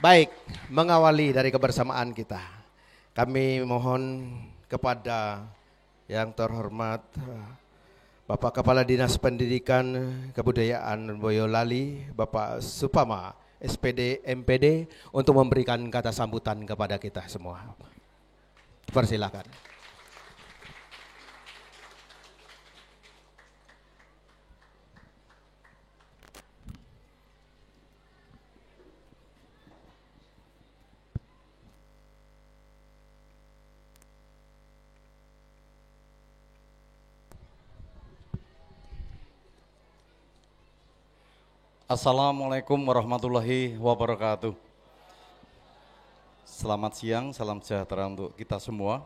Baik, mengawali dari kebersamaan kita, kami mohon kepada yang terhormat Bapak Kepala Dinas Pendidikan Kebudayaan Boyolali, Bapak Supama, SPD, MPD, untuk memberikan kata sambutan kepada kita semua. Persilakan. Assalamualaikum warahmatullahi wabarakatuh. Selamat siang, salam sejahtera untuk kita semua.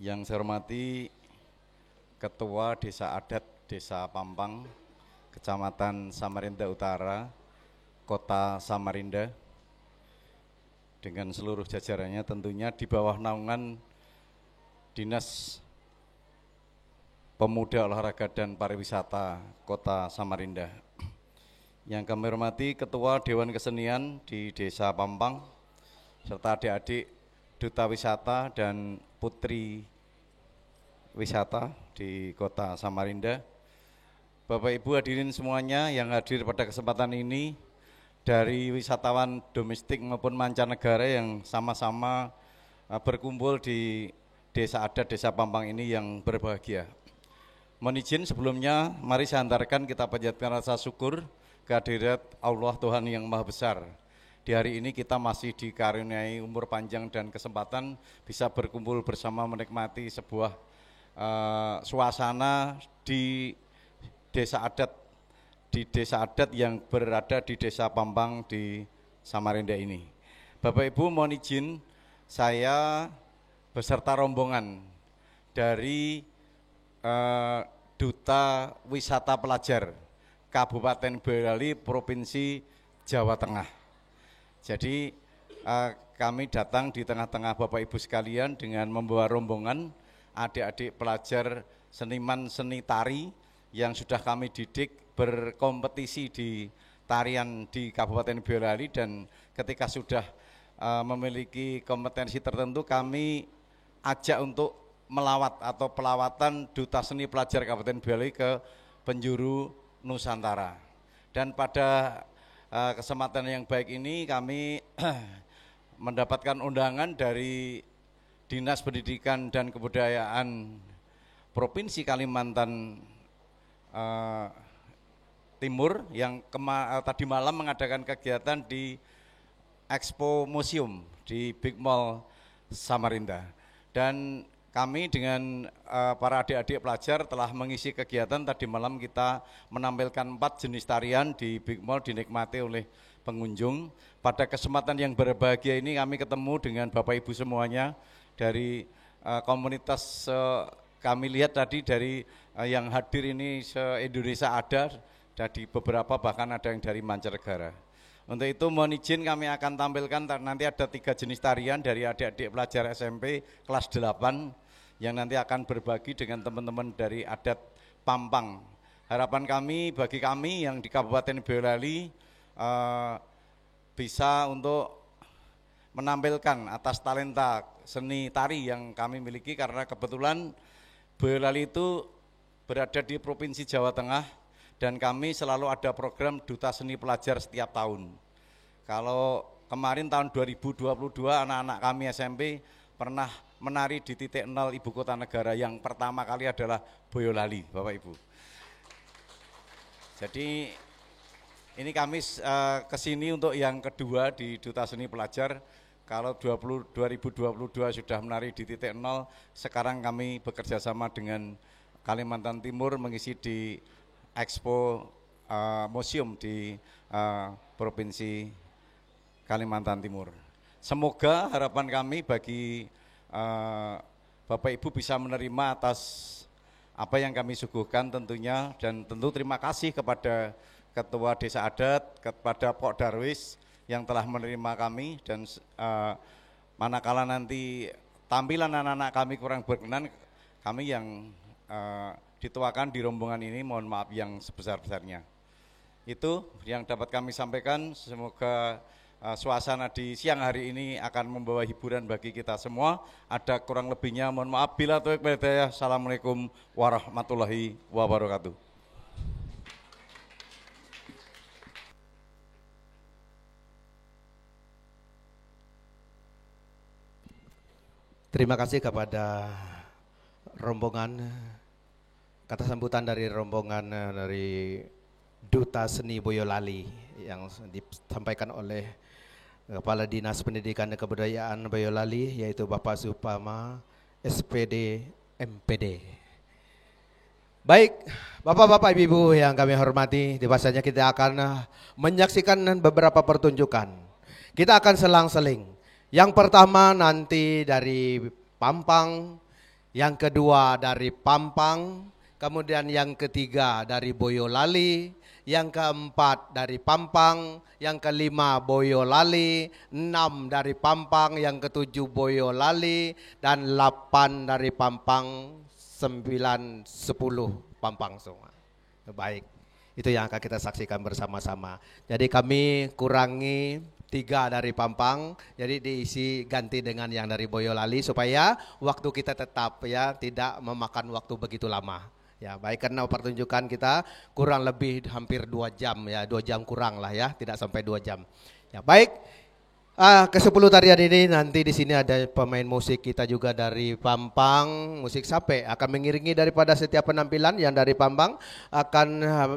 Yang saya hormati Ketua Desa Adat Desa Pampang, Kecamatan Samarinda Utara, Kota Samarinda, dengan seluruh jajarannya tentunya di bawah naungan Dinas Pemuda, Olahraga dan Pariwisata Kota Samarinda. Yang kami hormati Ketua Dewan Kesenian di Desa Pampang, serta adik-adik Duta Wisata dan Putri Wisata di Kota Samarinda. Bapak Ibu hadirin semuanya yang hadir pada kesempatan ini, dari wisatawan domestik maupun mancanegara yang sama-sama berkumpul di Desa Adat Desa Pampang ini yang berbahagia. Mohon izin sebelumnya, mari saya antarkan kita panjatkan rasa syukur kehadirat Allah Tuhan yang Maha Besar. Di hari ini kita masih dikaruniai umur panjang dan kesempatan bisa berkumpul bersama menikmati sebuah suasana di desa adat yang berada di Desa Pampang di Samarinda ini. Bapak Ibu mohon izin saya beserta rombongan dari Duta Wisata Pelajar Kabupaten Boyolali, Provinsi Jawa Tengah. Jadi kami datang di tengah-tengah Bapak Ibu sekalian dengan membawa rombongan adik-adik pelajar seniman seni tari yang sudah kami didik berkompetisi di tarian di Kabupaten Boyolali, dan ketika sudah memiliki kompetensi tertentu kami ajak untuk melawat atau pelawatan Duta Seni Pelajar Kabupaten Boyolali ke penjuru Nusantara. Dan pada kesempatan yang baik ini kami mendapatkan undangan dari Dinas Pendidikan dan Kebudayaan Provinsi Kalimantan Timur yang tadi malam mengadakan kegiatan di Expo Museum di Big Mall Samarinda. Dan kami dengan para adik-adik pelajar telah mengisi kegiatan. Tadi malam kita menampilkan 4 jenis tarian di Big Mall, dinikmati oleh pengunjung. Pada kesempatan yang berbahagia ini kami ketemu dengan Bapak Ibu semuanya dari komunitas. Kami lihat tadi dari yang hadir ini se-Indonesia ada, dari beberapa bahkan ada yang dari mancanegara. Untuk itu mohon izin kami akan tampilkan nanti ada 3 jenis tarian dari adik-adik pelajar SMP kelas 8 yang nanti akan berbagi dengan teman-teman dari adat Pampang. Harapan kami, bagi kami yang di Kabupaten Boyolali bisa untuk menampilkan atas talenta seni tari yang kami miliki, karena kebetulan Boyolali itu berada di Provinsi Jawa Tengah dan kami selalu ada program Duta Seni Pelajar setiap tahun. Kalau kemarin tahun 2022 anak-anak kami SMP pernah menari di titik 0 ibu kota negara, yang pertama kali adalah Boyolali, Bapak Ibu. Jadi ini kami kesini untuk yang kedua di Duta Seni Pelajar. Kalau 2022 sudah menari di titik 0, sekarang kami bekerja sama dengan Kalimantan Timur mengisi di Expo Museum di Provinsi Kalimantan Timur. Semoga harapan kami bagi Bapak Ibu bisa menerima atas apa yang kami suguhkan tentunya, dan tentu terima kasih kepada Ketua Desa Adat, kepada Pok Darwis yang telah menerima kami, dan manakala nanti tampilan anak-anak kami kurang berkenan, kami yang dituakan di rombongan ini mohon maaf yang sebesar-besarnya. Itu yang dapat kami sampaikan. Semoga suasana di siang hari ini akan membawa hiburan bagi kita semua. Ada kurang lebihnya, mohon maaf. Bila taufiq wal hidayah. Assalamualaikum warahmatullahi wabarakatuh. Terima kasih kepada rombongan, kata sambutan dari rombongan dari Duta Seni Boyolali yang disampaikan oleh Kepala Dinas Pendidikan dan Kebudayaan Boyolali, yaitu Bapak Supama, SPD, MPD. Baik, Bapak-Bapak, Ibu-Ibu yang kami hormati, bahasanya kita akan menyaksikan beberapa pertunjukan. Kita akan selang-seling. Yang pertama nanti dari Pampang, yang kedua dari Pampang, kemudian yang ketiga dari Boyolali, yang keempat dari Pampang, yang kelima Boyolali, 6 dari Pampang, yang ketujuh Boyolali, dan 8 dari Pampang, 9, 10 Pampang semua. Baik, itu yang akan kita saksikan bersama-sama. Jadi kami kurangi 3 dari Pampang, jadi diisi ganti dengan yang dari Boyolali supaya waktu kita tetap ya tidak memakan waktu begitu lama. Ya baik, karena pertunjukan kita kurang lebih hampir 2 jam ya, 2 jam kurang lah ya, tidak sampai 2 jam. Ya baik, ke-10 tarian ini nanti di sini ada pemain musik kita juga dari Pampang, musik sape akan mengiringi daripada setiap penampilan. Yang dari Pampang akan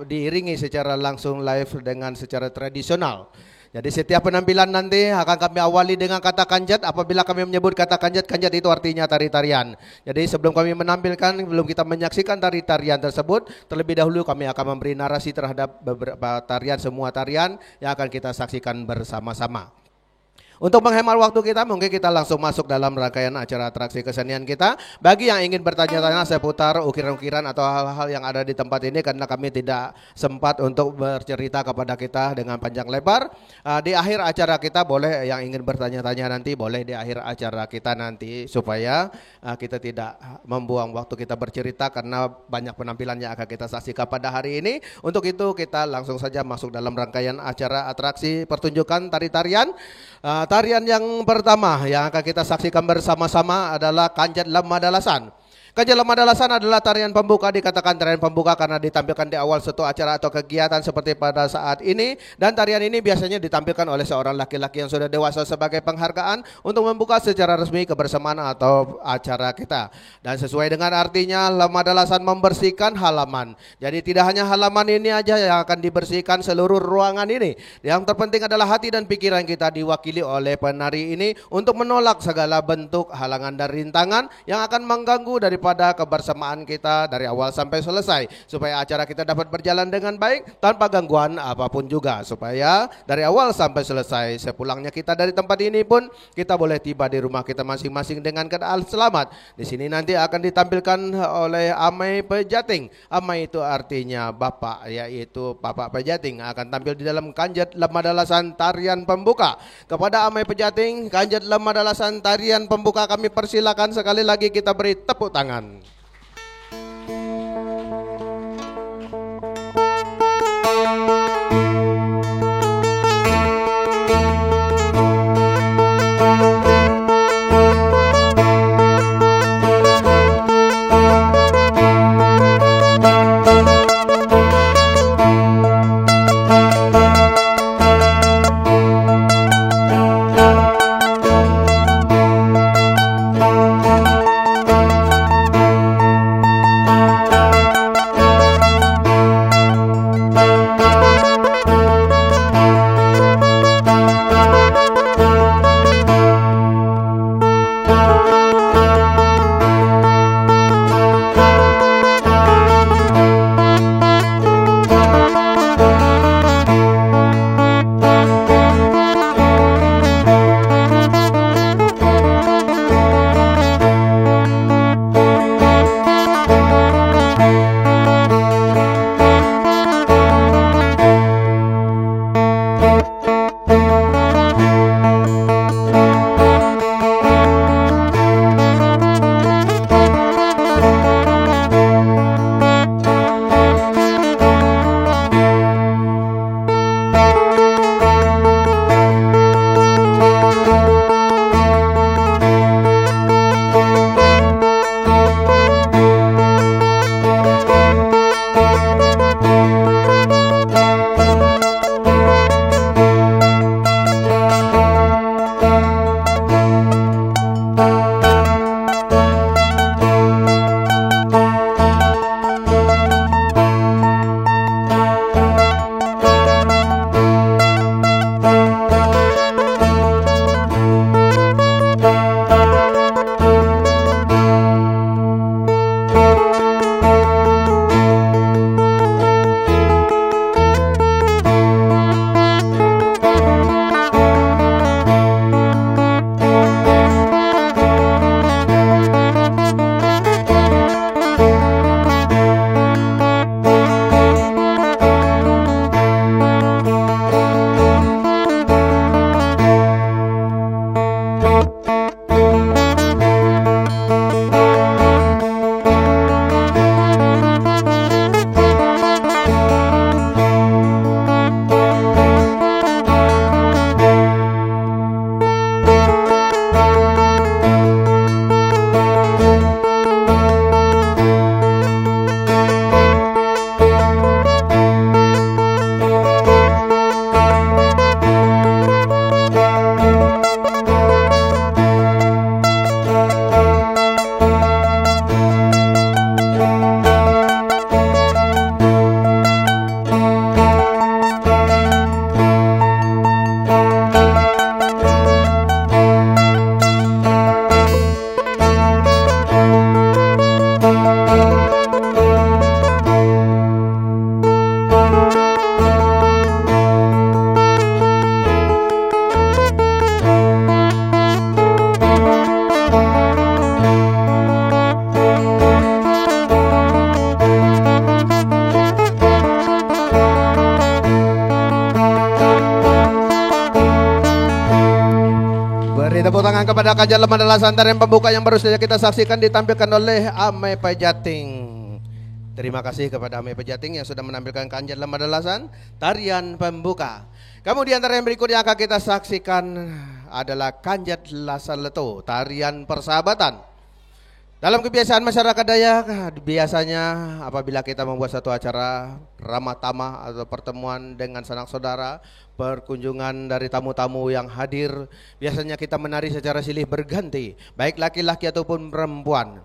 diiringi secara langsung live dengan secara tradisional. Jadi setiap penampilan nanti akan kami awali dengan kata kanjat. Apabila kami menyebut kata kanjat, kanjat itu artinya tari-tarian. Jadi sebelum kami menampilkan, belum kita menyaksikan tari-tarian tersebut, terlebih dahulu kami akan memberi narasi terhadap beberapa tarian, semua tarian yang akan kita saksikan bersama-sama. Untuk menghemat waktu kita, mungkin kita langsung masuk dalam rangkaian acara atraksi kesenian kita. Bagi yang ingin bertanya-tanya seputar ukiran-ukiran atau hal-hal yang ada di tempat ini, karena kami tidak sempat untuk bercerita kepada kita dengan panjang lebar, di akhir acara kita boleh, yang ingin bertanya-tanya nanti boleh di akhir acara kita nanti, supaya kita tidak membuang waktu kita bercerita karena banyak penampilan yang akan kita saksikan pada hari ini. Untuk itu kita langsung saja masuk dalam rangkaian acara atraksi pertunjukan tari-tarian. Tarian yang pertama yang akan kita saksikan bersama-sama adalah Kanjat Lemadalasan. Kanjat Lemadalasan adalah tarian pembuka, dikatakan tarian pembuka karena ditampilkan di awal suatu acara atau kegiatan seperti pada saat ini. Dan tarian ini biasanya ditampilkan oleh seorang laki-laki yang sudah dewasa sebagai penghargaan untuk membuka secara resmi kebersamaan atau acara kita. Dan sesuai dengan artinya, Lemadalasan membersihkan halaman. Jadi tidak hanya halaman ini aja yang akan dibersihkan, seluruh ruangan ini. Yang terpenting adalah hati dan pikiran kita diwakili oleh penari ini untuk menolak segala bentuk halangan dan rintangan yang akan mengganggu daripada kebersamaan kita dari awal sampai selesai, supaya acara kita dapat berjalan dengan baik tanpa gangguan apapun juga, supaya dari awal sampai selesai sepulangnya kita dari tempat ini pun kita boleh tiba di rumah kita masing-masing dengan keadaan selamat. Di sini nanti akan ditampilkan oleh Amai Pejating. Amai itu artinya bapak, yaitu Bapak Pejating akan tampil di dalam Kanjat Lemadalasan tarian pembuka. Kepada Amai Pejating, Kanjat Lemadalasan tarian pembuka kami persilakan sekali lagi kita beri tepuk tangan. kepada Kanjat Lemadalah Tarian pembuka yang baru saja kita saksikan ditampilkan oleh Ame Pejating. Terima kasih kepada Ame Pejating yang sudah menampilkan Kanjat Lemadalah Tarian pembuka. Kemudian tarian berikut yang akan kita saksikan adalah Kanjat Lasaleto, tarian persahabatan. Dalam kebiasaan masyarakat Dayak, biasanya apabila kita membuat satu acara ramah tamah atau pertemuan dengan sanak saudara, perkunjungan dari tamu-tamu yang hadir, biasanya kita menari secara silih berganti, baik laki-laki ataupun perempuan.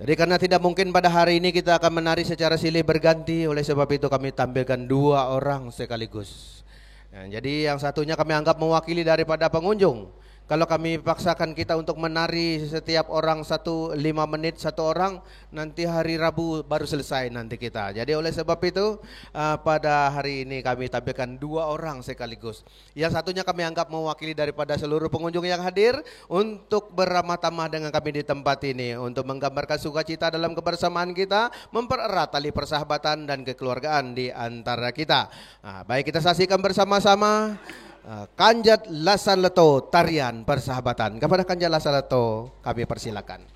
Jadi karena tidak mungkin pada hari ini kita akan menari secara silih berganti, oleh sebab itu kami tampilkan 2 orang sekaligus. Nah, jadi yang satunya kami anggap mewakili daripada pengunjung. Kalau kami paksakan kita untuk menari setiap orang 5 menit 1 orang, nanti hari Rabu baru selesai nanti kita. Jadi oleh sebab itu pada hari ini kami tampilkan 2 orang sekaligus. Yang satunya kami anggap mewakili daripada seluruh pengunjung yang hadir untuk beramah tamah dengan kami di tempat ini, untuk menggambarkan sukacita dalam kebersamaan kita, mempererat tali persahabatan dan kekeluargaan di antara kita. Nah, baik kita saksikan bersama-sama Kanjat Lasaleto, tarian persahabatan. Kepada Kanjat Lasaleto kami persilakan.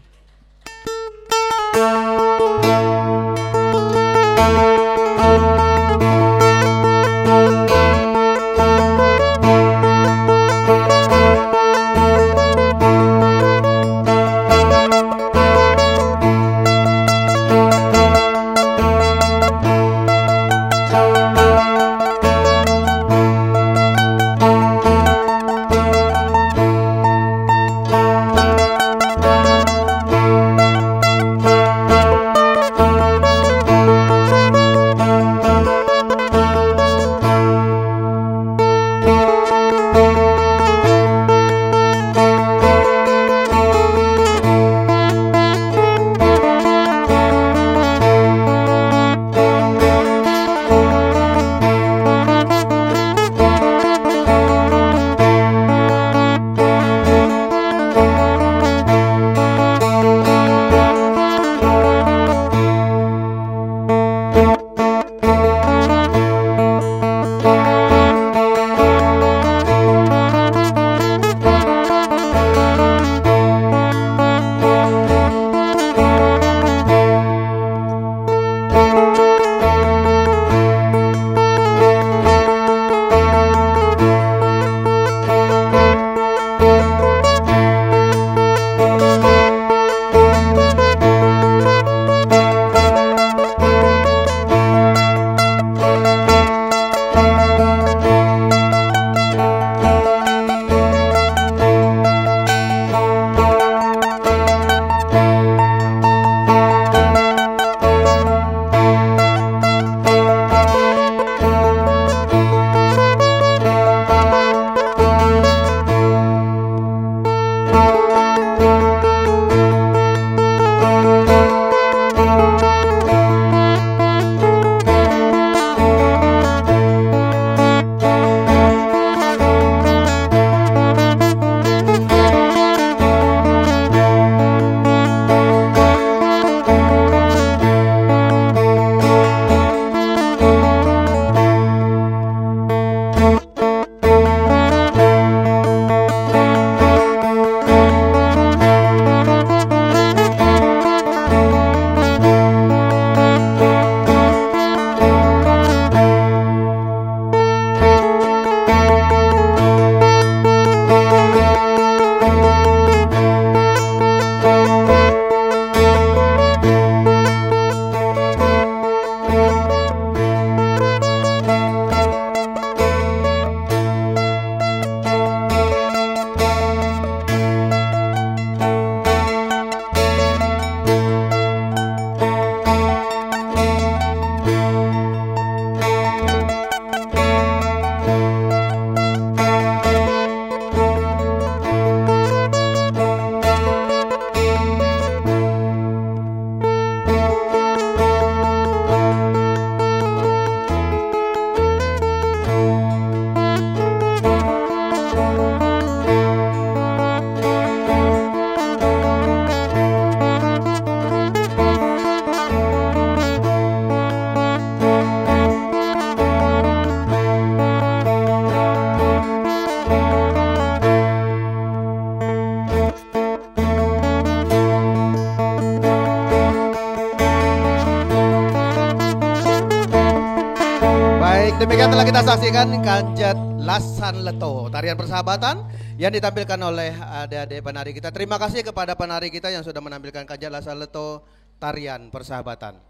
Baik, demikian telah kita saksikan Kanjat Lasan Leto, tarian persahabatan yang ditampilkan oleh adik-adik penari kita. Terima kasih kepada penari kita yang sudah menampilkan Kanjat Lasan Leto, tarian persahabatan.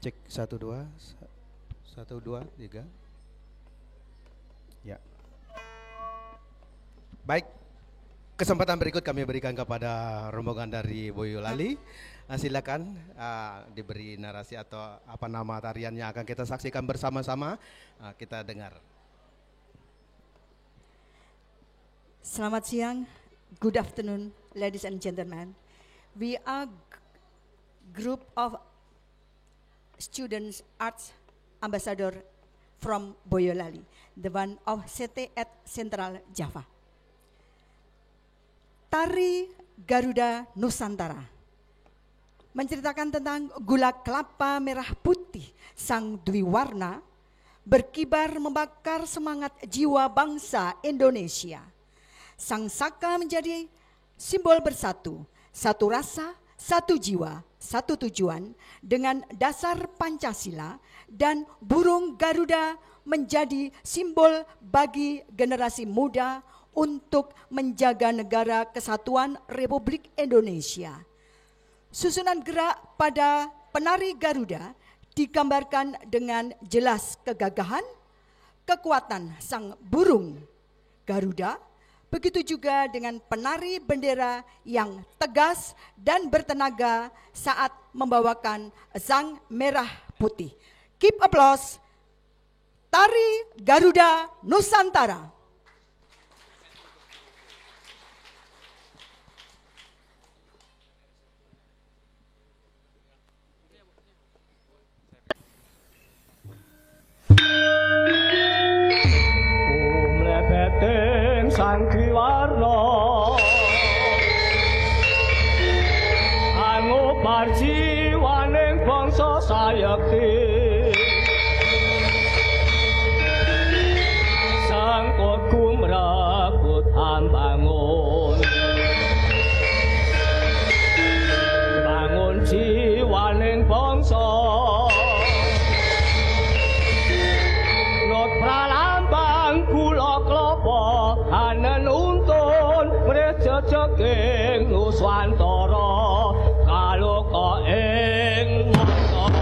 Cek 1 2 1 2 3. Ya. Baik. Kesempatan berikut kami berikan kepada rombongan dari Boyolali. Silakan diberi narasi atau apa nama tarian yang akan kita saksikan bersama-sama. Kita dengar. Selamat siang, good afternoon, ladies and gentlemen. We are group of students arts ambassador from Boyolali, the one of CT at Central Java. Tari Garuda Nusantara menceritakan tentang gula kelapa merah putih sang dwi warna berkibar membakar semangat jiwa bangsa Indonesia. Sang saka menjadi simbol bersatu, satu rasa, satu jiwa, satu tujuan dengan dasar Pancasila, dan burung Garuda menjadi simbol bagi generasi muda untuk menjaga negara kesatuan Republik Indonesia. Susunan gerak pada penari Garuda digambarkan dengan jelas kegagahan, kekuatan sang burung Garuda, begitu juga dengan penari bendera yang tegas dan bertenaga saat membawakan sang merah putih. Keep applause, Tari Garuda Nusantara. Sang Kiwarno Anu parjiwaning bangsa sayekti Sangkut kumrebut ambangun Bangun jiwaning bangsa Not pralambang kula klapa anen untun mrejejeging Nuswantara kaloka ing mangsa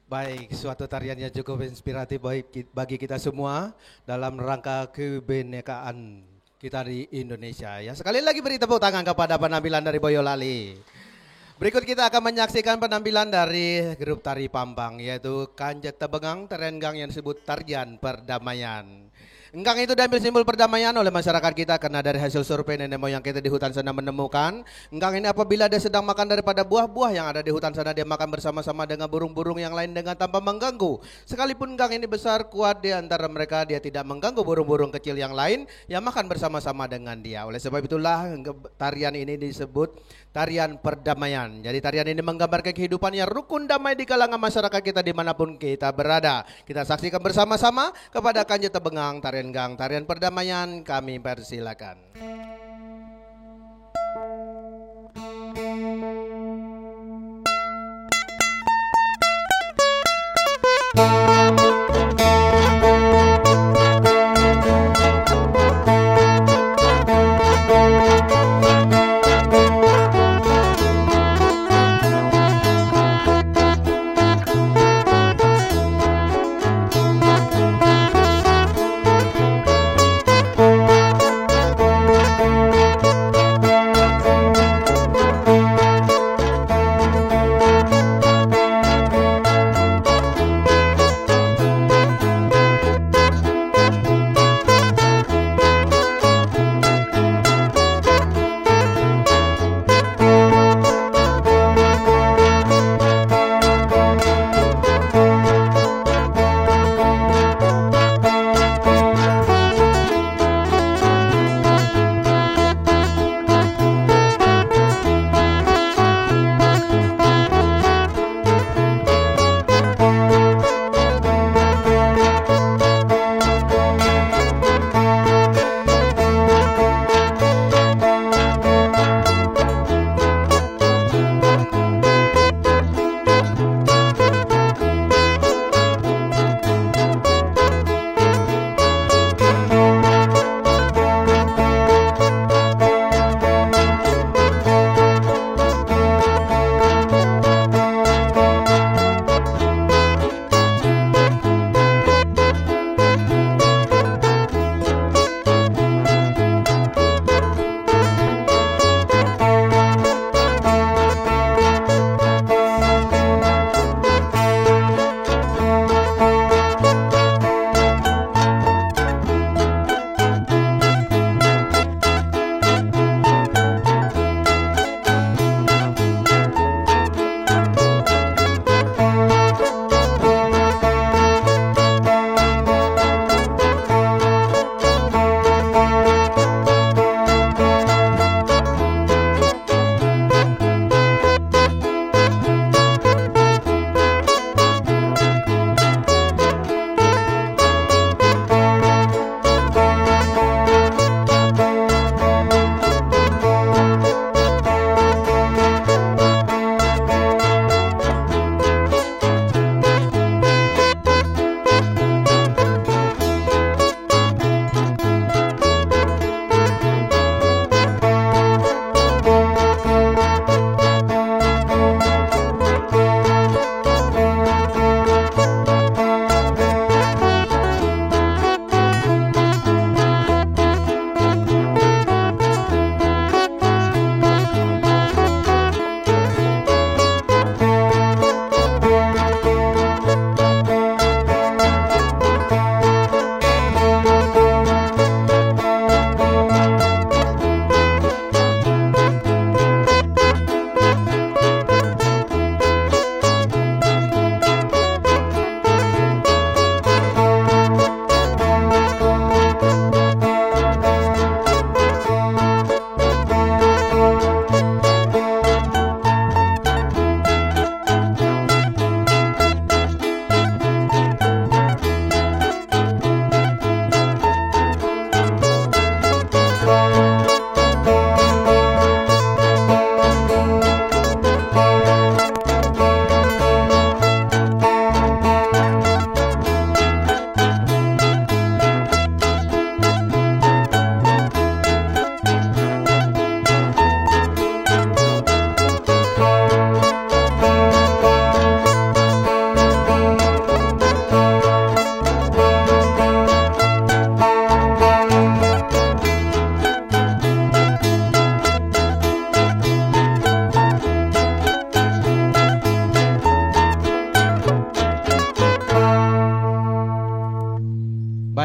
Baik, suatu tarian yang cukup inspiratif bagi kita semua dalam rangka kebinekaan kita di Indonesia. Ya, sekali lagi beri tepuk tangan kepada penampilan dari Boyolali. Berikut kita akan menyaksikan penampilan dari grup tari Pambang, yaitu Kanjet Tebengang Terenggang yang disebut tarian perdamaian. Enggang itu diambil simbol perdamaian oleh masyarakat kita karena dari hasil survei nenek moyang kita di hutan sana menemukan enggang ini apabila dia sedang makan daripada buah-buah yang ada di hutan sana, dia makan bersama-sama dengan burung-burung yang lain dengan tanpa mengganggu. Sekalipun enggang ini besar kuat di antara mereka, dia tidak mengganggu burung-burung kecil yang lain yang makan bersama-sama dengan dia. Oleh sebab itulah tarian ini disebut tarian perdamaian. Jadi tarian ini menggambarkan kehidupan yang rukun damai di kalangan masyarakat kita dimanapun kita berada. Kita saksikan bersama-sama kepada Kanjet Tebengang tarian perdamaian, kami persilakan.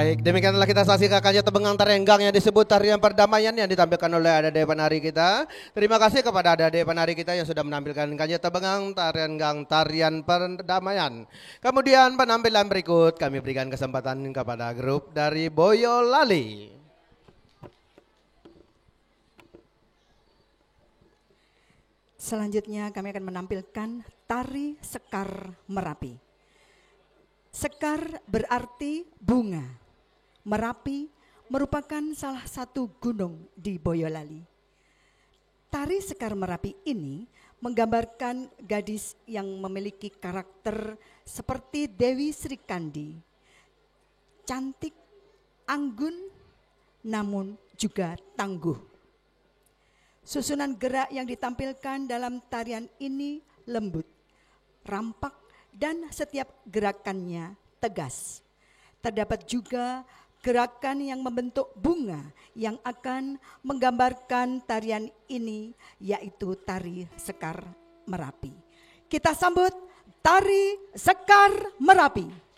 Baik, demikianlah kita saksikan kanjeng tebengang tarenggang yang disebut tarian perdamaian yang ditampilkan oleh adik-adik penari kita. Terima kasih kepada adik-adik penari kita yang sudah menampilkan kanjeng tebengang tarenggang tarian perdamaian. Kemudian penampilan berikut kami berikan kesempatan kepada grup dari Boyolali. Selanjutnya kami akan menampilkan tari Sekar Merapi. Sekar berarti bunga. Merapi merupakan salah satu gunung di Boyolali. Tari Sekar Merapi ini menggambarkan gadis yang memiliki karakter seperti Dewi Sri Kandi. Cantik, anggun, namun juga tangguh. Susunan gerak yang ditampilkan dalam tarian ini lembut, rampak, dan setiap gerakannya tegas. Terdapat juga gerakan yang membentuk bunga yang akan menggambarkan tarian ini, yaitu tari Sekar Merapi. Kita sambut tari Sekar Merapi.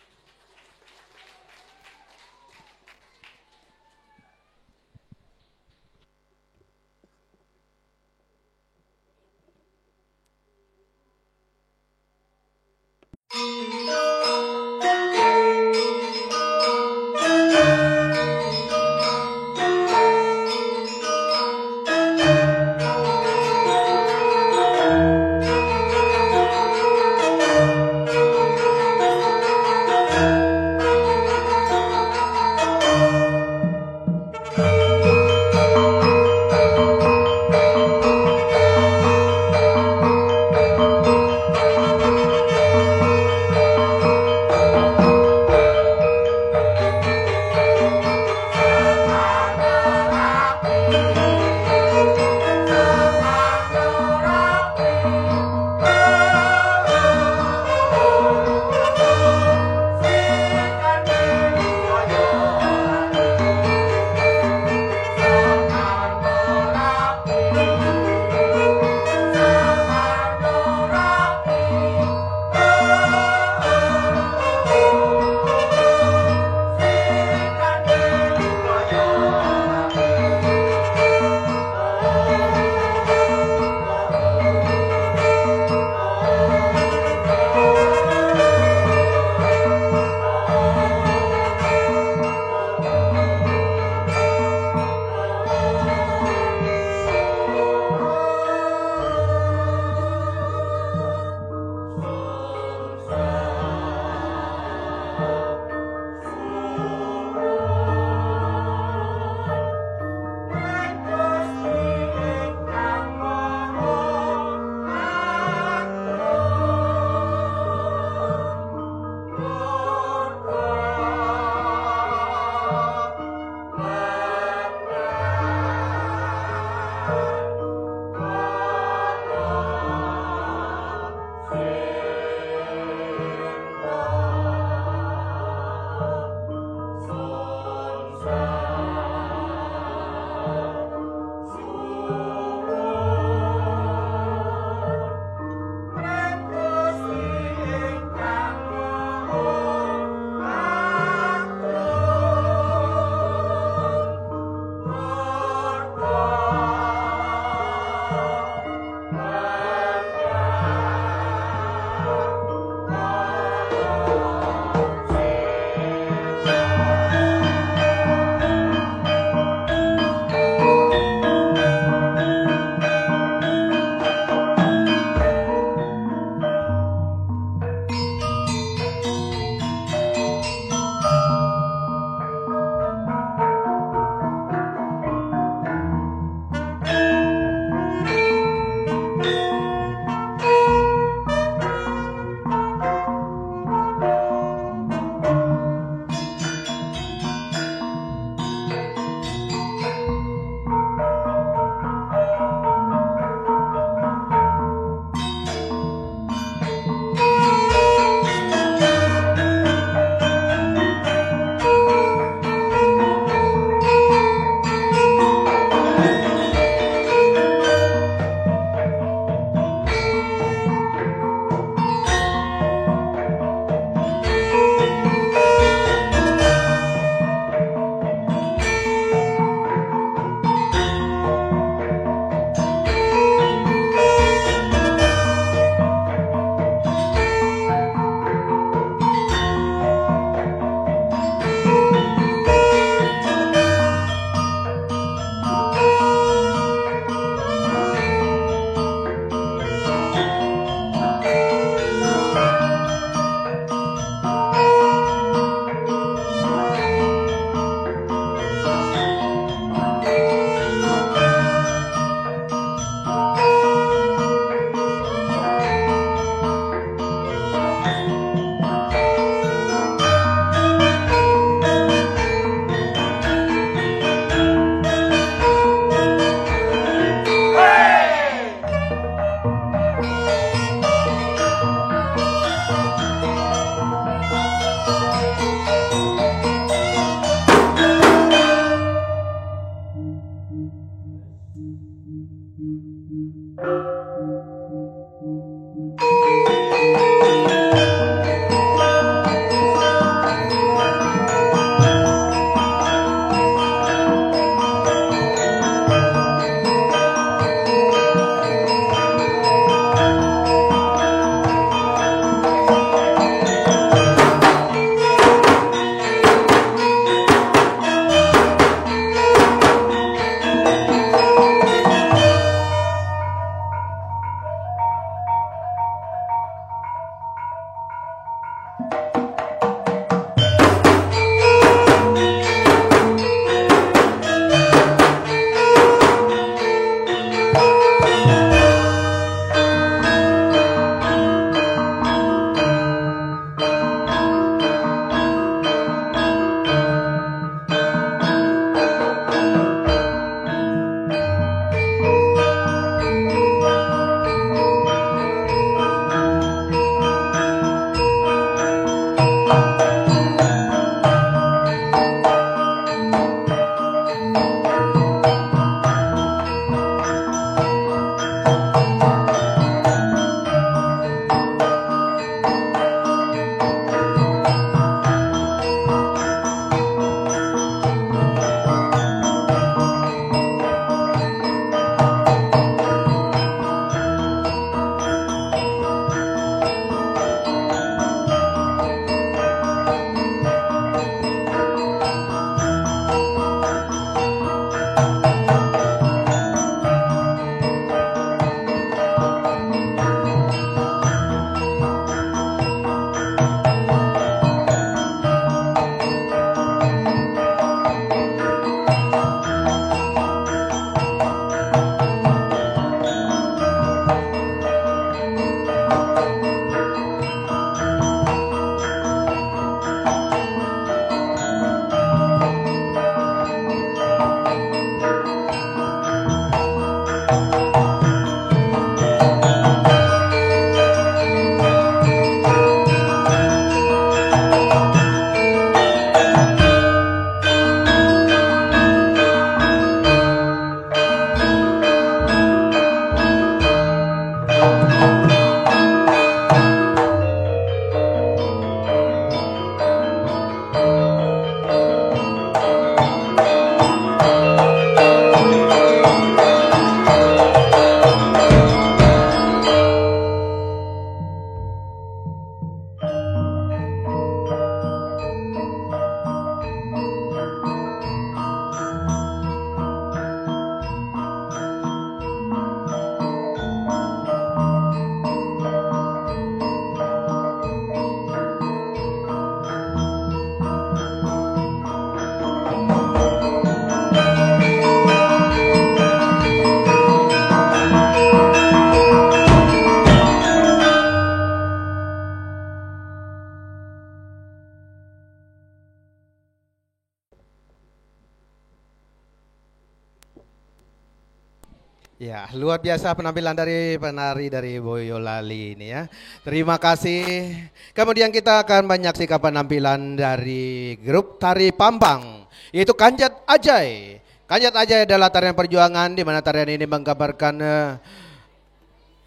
Ya, luar biasa penampilan dari penari dari Boyolali ini ya. Terima kasih. Kemudian kita akan menyaksikan penampilan dari grup tari Pambang, yaitu Kanjat Ajai. Kanjat Ajai adalah tarian perjuangan di mana tarian ini menggambarkan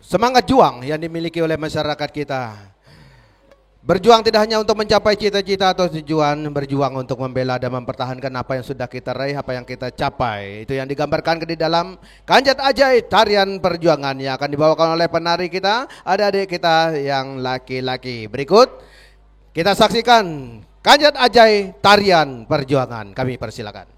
semangat juang yang dimiliki oleh masyarakat kita. Berjuang tidak hanya untuk mencapai cita-cita atau tujuan, berjuang untuk membela dan mempertahankan apa yang sudah kita raih, apa yang kita capai. Itu yang digambarkan di dalam Kanjat Ajai, tarian perjuangan yang akan dibawakan oleh penari kita, adik-adik kita yang laki-laki. Berikut kita saksikan Kanjat Ajai, tarian perjuangan. Kami persilakan.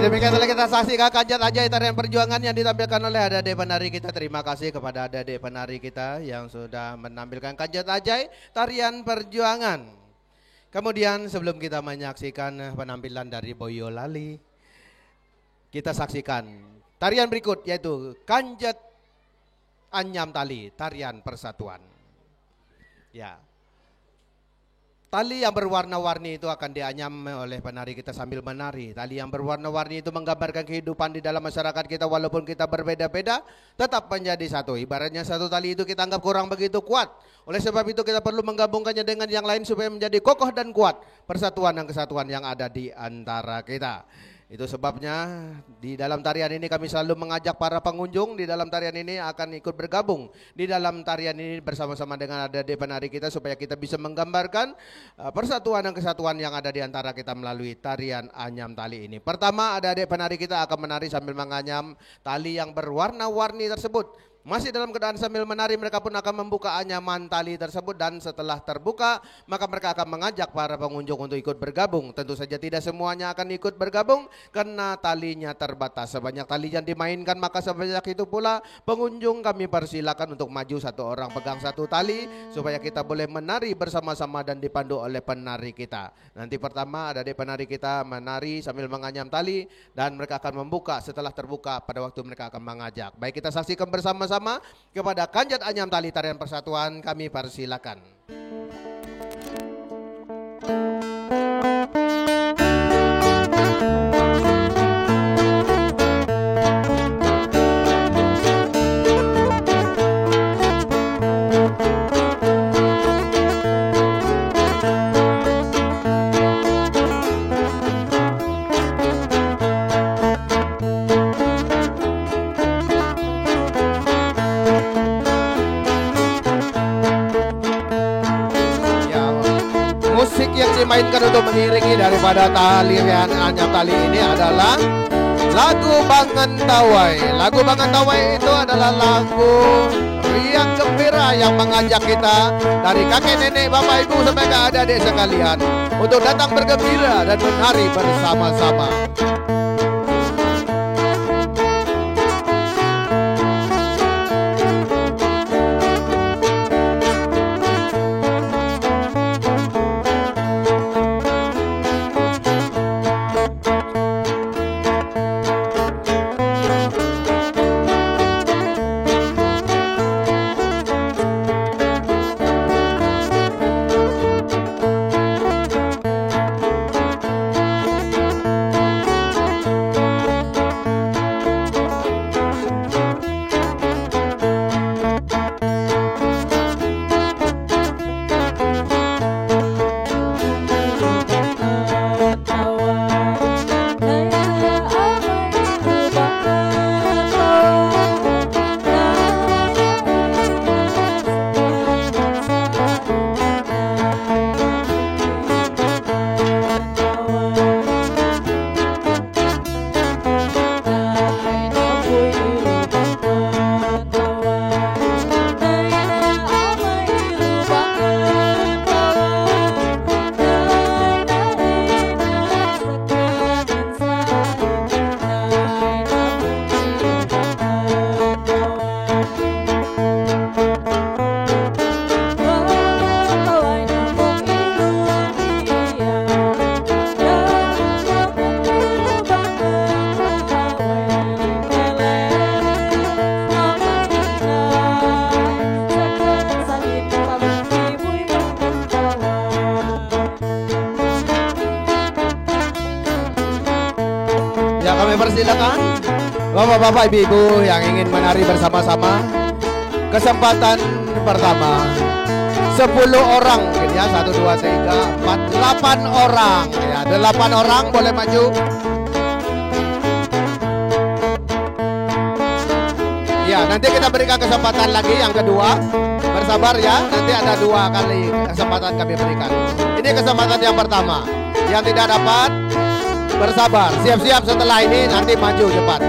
Demikian telah kita saksikan Kanjat Ajai, tarian perjuangan yang ditampilkan oleh adik-adik penari kita. Terima kasih kepada adik-adik penari kita yang sudah menampilkan Kanjat Ajai, tarian perjuangan. Kemudian sebelum kita menyaksikan penampilan dari Boyolali, kita saksikan tarian berikut yaitu Kanjat Anyam Tali, tarian persatuan. Ya. Tali yang berwarna-warni itu akan dianyam oleh penari kita sambil menari. Tali yang berwarna-warni itu menggambarkan kehidupan di dalam masyarakat kita, walaupun kita berbeda-beda tetap menjadi satu. Ibaratnya satu tali itu kita anggap kurang begitu kuat. Oleh sebab itu kita perlu menggabungkannya dengan yang lain supaya menjadi kokoh dan kuat persatuan dan kesatuan yang ada di antara kita. Itu sebabnya di dalam tarian ini kami selalu mengajak para pengunjung di dalam tarian ini akan ikut bergabung di dalam tarian ini bersama-sama dengan adik-adik penari kita supaya kita bisa menggambarkan persatuan dan kesatuan yang ada di antara kita melalui tarian anyam tali ini. Pertama, adik-adik penari kita akan menari sambil menganyam tali yang berwarna-warni tersebut. Masih dalam keadaan sambil menari, mereka pun akan membuka anyaman tali tersebut, dan setelah terbuka maka mereka akan mengajak para pengunjung untuk ikut bergabung. Tentu saja tidak semuanya akan ikut bergabung karena talinya terbatas. Sebanyak tali yang dimainkan maka sebanyak itu pula pengunjung kami persilakan untuk maju satu orang pegang satu tali supaya kita boleh menari bersama-sama dan dipandu oleh penari kita. Nanti pertama ada penari kita menari sambil menganyam tali dan mereka akan membuka. Setelah terbuka pada waktu mereka akan mengajak. Baik, kita saksikan bersama-sama kepada kanjat anyam tali tarian persatuan, kami persilakan. Musik yang dimainkan untuk mengiringi daripada tarian anyam tali ini adalah lagu Bangentawai. Lagu Bangentawai itu adalah lagu riang gembira yang mengajak kita dari kakek nenek, bapak ibu sampai ke adik-adik sekalian untuk datang bergembira dan menari bersama-sama. Persilakan bapak-bapak, ibu-ibu yang ingin menari bersama-sama. Kesempatan pertama 10 orang ya, 1, 2, 3, 4, 8 orang ya, 8 orang boleh maju. Ya, nanti kita berikan kesempatan lagi yang kedua. Bersabar ya, nanti ada 2 kali kesempatan kami berikan. Ini kesempatan yang pertama. Yang tidak dapat bersabar, siap-siap setelah ini nanti maju cepat.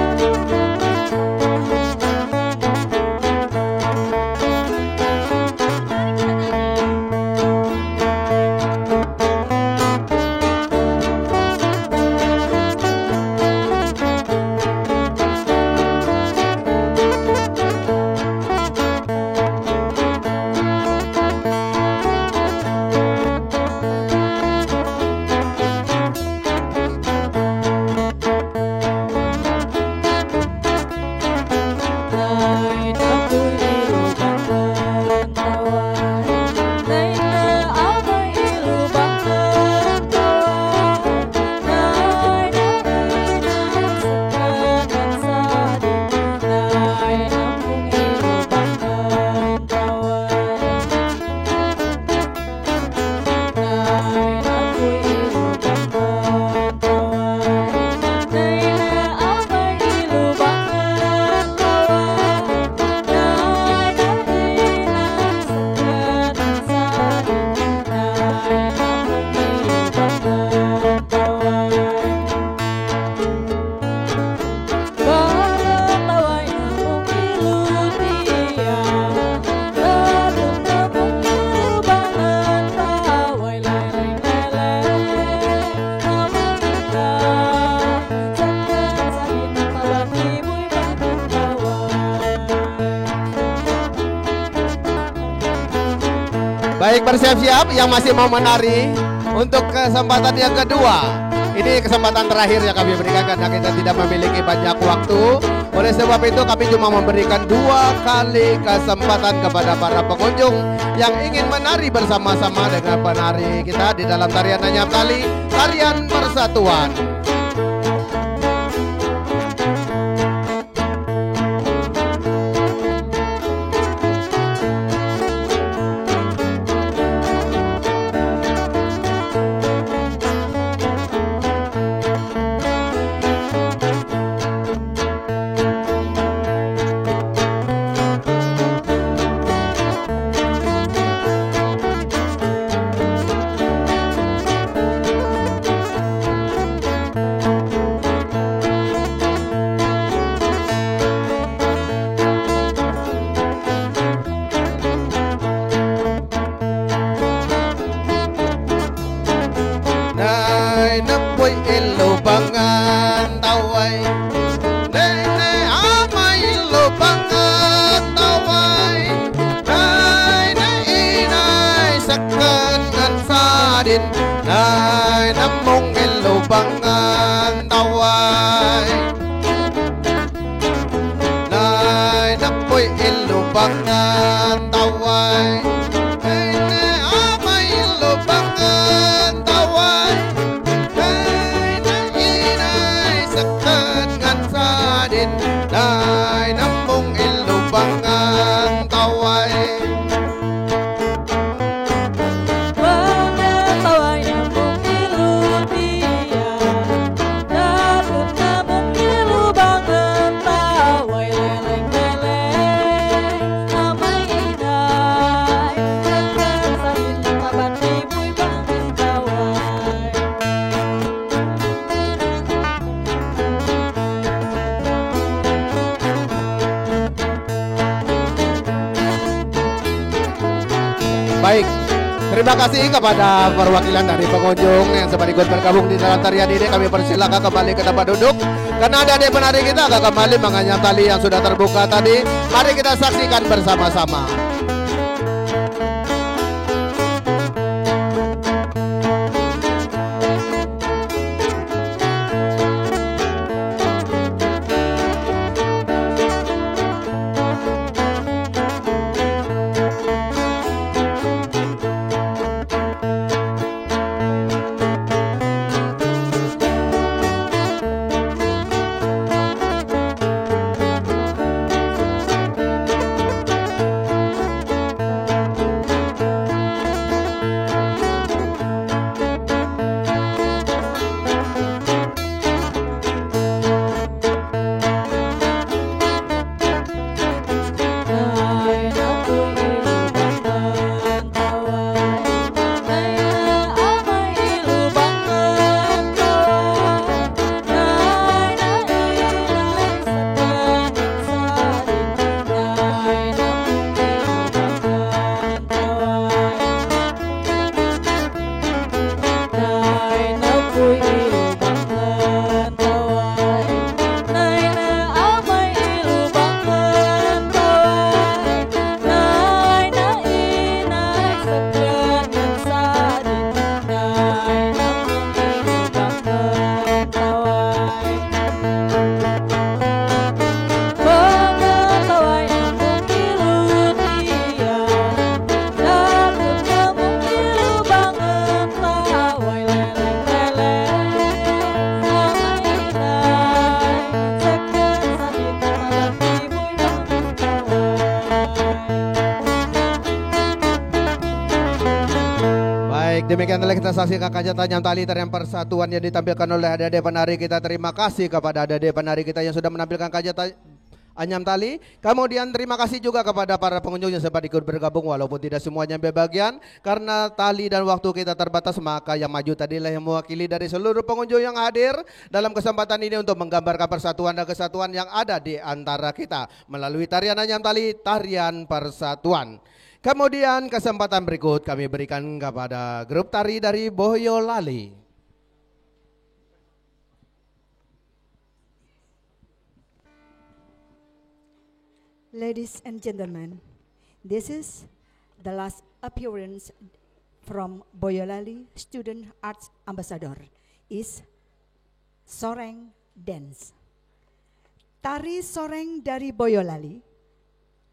Baik, bersiap-siap yang masih mau menari untuk kesempatan yang kedua. Ini kesempatan terakhir yang kami berikan karena kita tidak memiliki banyak waktu. Oleh sebab itu kami cuma memberikan 2 kali kesempatan kepada para pengunjung yang ingin menari bersama-sama dengan penari kita di dalam tarian Anyam Tali, tarian persatuan. Nay namong ilubangan taway, nay napoy ilubangan taway, nay amay ilubangan taway, nay inay sakan ngan sadin, nay namong ilubangan taway. Baik, terima kasih kepada perwakilan dari pengunjung yang sempat ikut bergabung di dalam tarian ini. Kami persilakan kembali ke tempat duduk karena ada adik penari kita akan kembali menganyam tali yang sudah terbuka tadi. Mari kita saksikan bersama-sama. Demikian telah kita saksikan kajian Anyam Tali tarian persatuan yang ditampilkan oleh adik-adik penari kita. Terima kasih kepada adik-adik penari kita yang sudah menampilkan kajian Anyam Tali. Kemudian terima kasih juga kepada para pengunjung yang sempat ikut bergabung walaupun tidak semuanya berbagian. Karena tali dan waktu kita terbatas, maka yang maju tadilah yang mewakili dari seluruh pengunjung yang hadir dalam kesempatan ini untuk menggambarkan persatuan dan kesatuan yang ada di antara kita melalui tarian Anyam Tali, tarian persatuan. Kemudian kesempatan berikut kami berikan kepada grup tari dari Boyolali. Ladies and gentlemen, this is the last appearance from Boyolali Student Arts Ambassador is Soreng Dance. Tari soreng dari Boyolali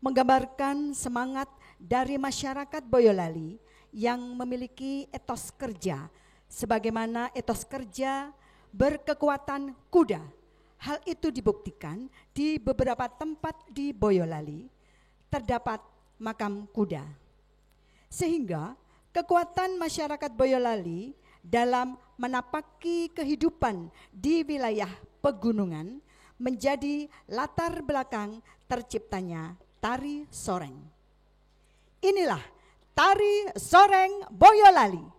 menggambarkan semangat dari masyarakat Boyolali yang memiliki etos kerja, sebagaimana etos kerja berkekuatan kuda. Hal itu dibuktikan di beberapa tempat di Boyolali terdapat makam kuda. Sehingga kekuatan masyarakat Boyolali dalam menapaki kehidupan di wilayah pegunungan menjadi latar belakang terciptanya tari soreng. Inilah tari soreng Boyolali.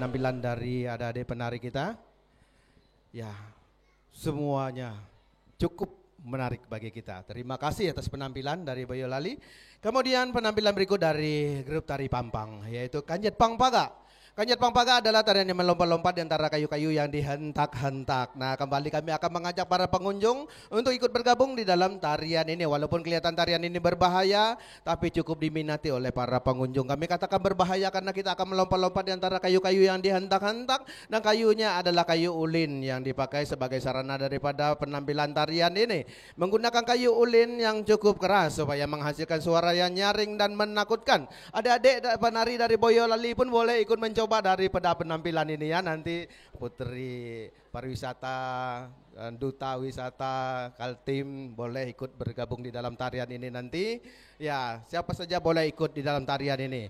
penampilan dari adik-adik penari kita. Ya, semuanya cukup menarik bagi kita. Terima kasih atas penampilan dari Boyolali. Kemudian penampilan berikut dari grup tari Pampang, yaitu Kanjet Pangpaga. Kanjet Pangpaga adalah tarian yang melompat-lompat di antara kayu-kayu yang dihentak-hentak. Nah, kembali kami akan mengajak para pengunjung untuk ikut bergabung di dalam tarian ini. Walaupun kelihatan tarian ini berbahaya, tapi cukup diminati oleh para pengunjung. Kami katakan berbahaya karena kita akan melompat-lompat di antara kayu-kayu yang dihentak-hentak, dan kayunya adalah kayu ulin yang dipakai sebagai sarana daripada penampilan tarian ini. Menggunakan kayu ulin yang cukup keras supaya menghasilkan suara yang nyaring dan menakutkan. Adik-adik penari dari Boyolali pun boleh ikut mencoba daripada penampilan ini ya. Nanti Putri Pariwisata, Duta Wisata, Kaltim boleh ikut bergabung di dalam tarian ini nanti. Ya, siapa saja boleh ikut di dalam tarian ini.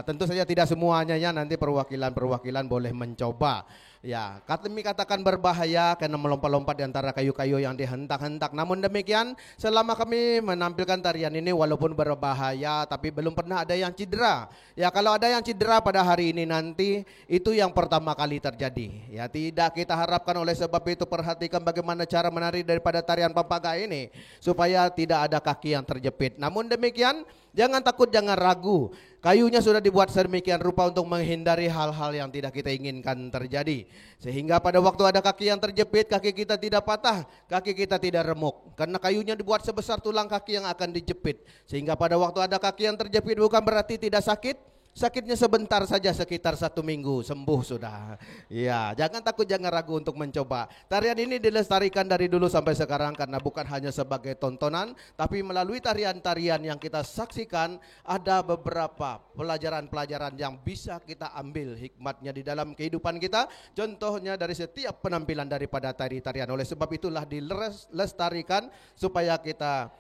Tentu saja tidak semuanya ya, nanti perwakilan-perwakilan boleh mencoba. Ya, kami katakan berbahaya karena melompat-lompat di antara kayu-kayu yang dihentak-hentak. Namun demikian, selama kami menampilkan tarian ini walaupun berbahaya, tapi belum pernah ada yang cedera. Ya, kalau ada yang cedera pada hari ini nanti, itu yang pertama kali terjadi. Ya, tidak kita harapkan, oleh sebab itu perhatikan bagaimana cara menari daripada tarian Pangpaga ini, supaya tidak ada kaki yang terjepit. Namun demikian, jangan takut, jangan ragu. Kayunya sudah dibuat sedemikian rupa untuk menghindari hal-hal yang tidak kita inginkan terjadi. Sehingga pada waktu ada kaki yang terjepit, kaki kita tidak patah, kaki kita tidak remuk. Karena kayunya dibuat sebesar tulang kaki yang akan dijepit. Sehingga pada waktu ada kaki yang terjepit bukan berarti tidak sakit. Sakitnya sebentar saja, sekitar 1 minggu, sembuh sudah. Ya, jangan takut, jangan ragu untuk mencoba. Tarian ini dilestarikan dari dulu sampai sekarang karena bukan hanya sebagai tontonan, tapi melalui tarian-tarian yang kita saksikan, ada beberapa pelajaran-pelajaran yang bisa kita ambil hikmatnya di dalam kehidupan kita. Contohnya dari setiap penampilan daripada tari-tarian. Oleh sebab itulah dilestarikan supaya kita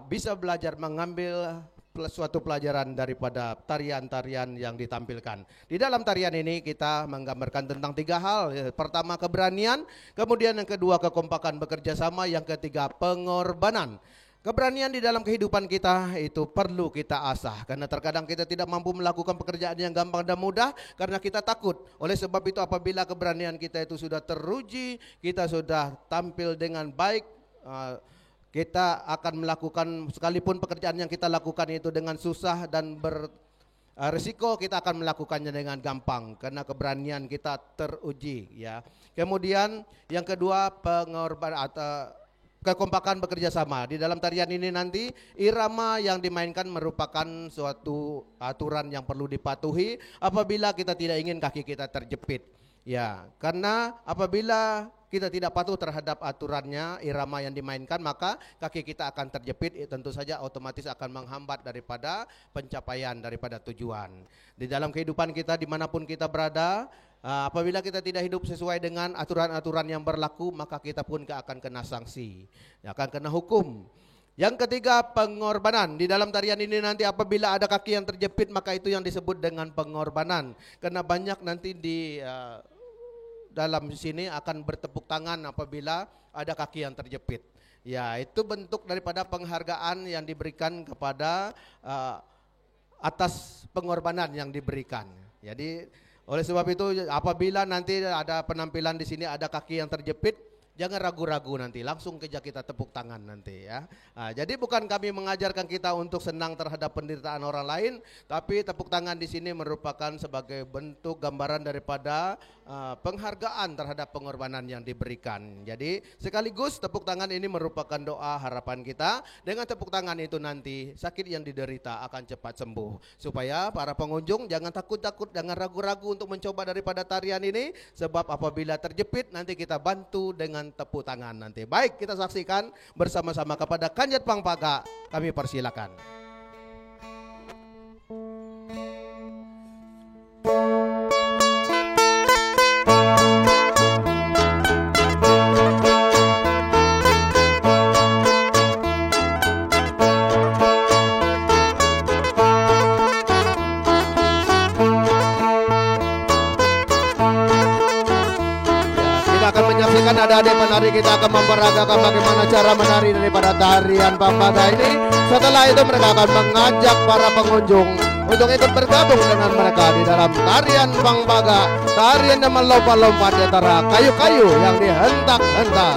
bisa belajar mengambil suatu pelajaran daripada tarian-tarian yang ditampilkan. Di dalam tarian ini kita menggambarkan tentang 3 hal. Pertama, keberanian, kemudian yang kedua, kekompakan bekerja sama, yang ketiga, pengorbanan. Keberanian di dalam kehidupan kita itu perlu kita asah, karena terkadang kita tidak mampu melakukan pekerjaan yang gampang dan mudah karena kita takut. Oleh sebab itu apabila keberanian kita itu sudah teruji, kita sudah tampil dengan baik, kita akan melakukan, sekalipun pekerjaan yang kita lakukan itu dengan susah dan berisiko, kita akan melakukannya dengan gampang karena keberanian kita teruji ya. Kemudian yang kedua, pengorbanan atau kekompakan bekerja sama. Di dalam tarian ini nanti irama yang dimainkan merupakan suatu aturan yang perlu dipatuhi apabila kita tidak ingin kaki kita terjepit. Ya, karena apabila kita tidak patuh terhadap aturannya, irama yang dimainkan, maka kaki kita akan terjepit, tentu saja otomatis akan menghambat daripada pencapaian daripada tujuan. Di dalam kehidupan kita dimanapun kita berada, apabila kita tidak hidup sesuai dengan aturan-aturan yang berlaku, maka kita pun akan kena sanksi, akan kena hukum. Yang ketiga, pengorbanan. Di dalam tarian ini nanti apabila ada kaki yang terjepit, maka itu yang disebut dengan pengorbanan. Karena banyak nanti di dalam sini akan bertepuk tangan apabila ada kaki yang terjepit. Ya, itu bentuk daripada penghargaan yang diberikan kepada atas pengorbanan yang diberikan. Jadi oleh sebab itu apabila nanti ada penampilan di sini ada kaki yang terjepit, jangan ragu-ragu, nanti langsung keja kita tepuk tangan nanti ya. Jadi bukan kami mengajarkan kita untuk senang terhadap penderitaan orang lain, tapi tepuk tangan di sini merupakan sebagai bentuk gambaran daripada penghargaan terhadap pengorbanan yang diberikan. Jadi sekaligus tepuk tangan ini merupakan doa harapan kita. Dengan tepuk tangan itu nanti sakit yang diderita akan cepat sembuh. Supaya para pengunjung jangan takut-takut, jangan ragu-ragu untuk mencoba daripada tarian ini, sebab apabila terjepit nanti kita bantu dengan tepuk tangan nanti. Baik, kita saksikan bersama-sama kepada Kanjet Pangpaga. Kami persilakan. Adik-adik penari kita akan memperagakan bagaimana cara menari daripada tarian Pangpaga ini. Setelah itu mereka akan mengajak para pengunjung untuk ikut bergabung dengan mereka di dalam tarian Pangbaga, tarian yang melompat-lompat di antara kayu-kayu yang dihentak-hentak.